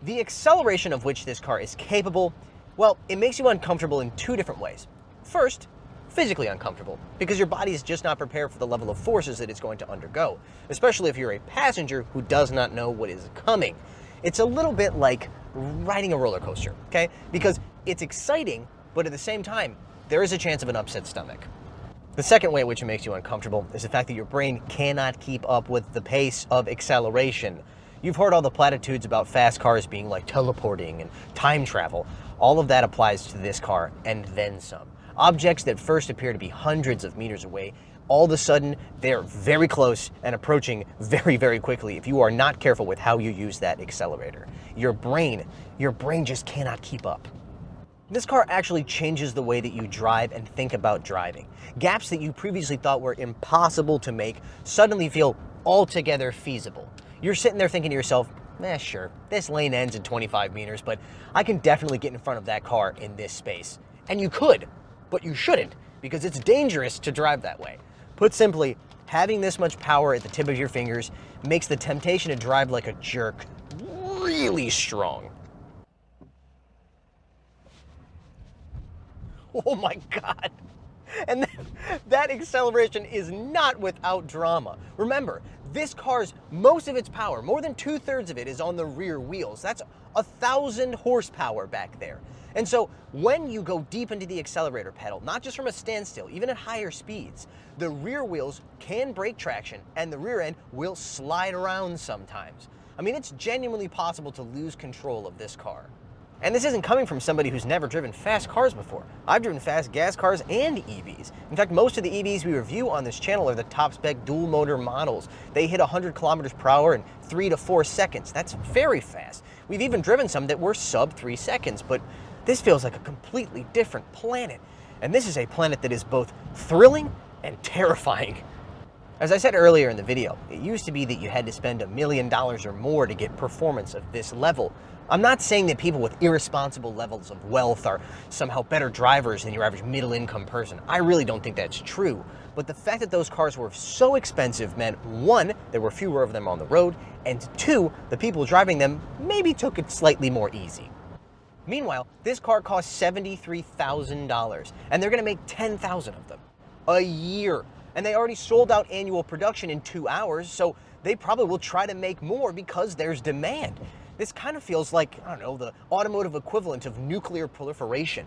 The acceleration of which this car is capable, well, it makes you uncomfortable in two different ways. First, physically uncomfortable, because your body is just not prepared for the level of forces that it's going to undergo, especially if you're a passenger who does not know what is coming. It's a little bit like riding a roller coaster, okay? Because it's exciting, but at the same time, there is a chance of an upset stomach. The second way in which it makes you uncomfortable is the fact that your brain cannot keep up with the pace of acceleration. You've heard all the platitudes about fast cars being like teleporting and time travel. All of that applies to this car and then some. Objects that first appear to be hundreds of meters away, all of a sudden they're very close and approaching very, very quickly if you are not careful with how you use that accelerator. Your brain just cannot keep up. This car actually changes the way that you drive and think about driving. Gaps that you previously thought were impossible to make suddenly feel altogether feasible. You're sitting there thinking to yourself, sure, this lane ends at 25 meters, but I can definitely get in front of that car in this space. And you could, but you shouldn't, because it's dangerous to drive that way. Put simply, having this much power at the tip of your fingers makes the temptation to drive like a jerk really strong. Oh my God. And that acceleration is not without drama. Remember, this car's, most of its power, more than 2/3 of it is on the rear wheels. That's 1,000 horsepower back there. And so when you go deep into the accelerator pedal, not just from a standstill, even at higher speeds, the rear wheels can break traction and the rear end will slide around sometimes. I mean, it's genuinely possible to lose control of this car. And this isn't coming from somebody who's never driven fast cars before. I've driven fast gas cars and EVs. In fact, most of the EVs we review on this channel are the top spec dual motor models. They hit 100 kilometers per hour in 3 to 4 seconds. That's very fast. We've even driven some that were sub 3 seconds, but this feels like a completely different planet. And this is a planet that is both thrilling and terrifying. As I said earlier in the video, it used to be that you had to spend $1 million or more to get performance of this level. I'm not saying that people with irresponsible levels of wealth are somehow better drivers than your average middle-income person. I really don't think that's true. But the fact that those cars were so expensive meant, one, there were fewer of them on the road, and two, the people driving them maybe took it slightly more easy. Meanwhile, this car costs $73,000, and they're gonna make 10,000 of them a year. And they already sold out annual production in 2 hours, so they probably will try to make more because there's demand. This kind of feels like, I don't know, the automotive equivalent of nuclear proliferation.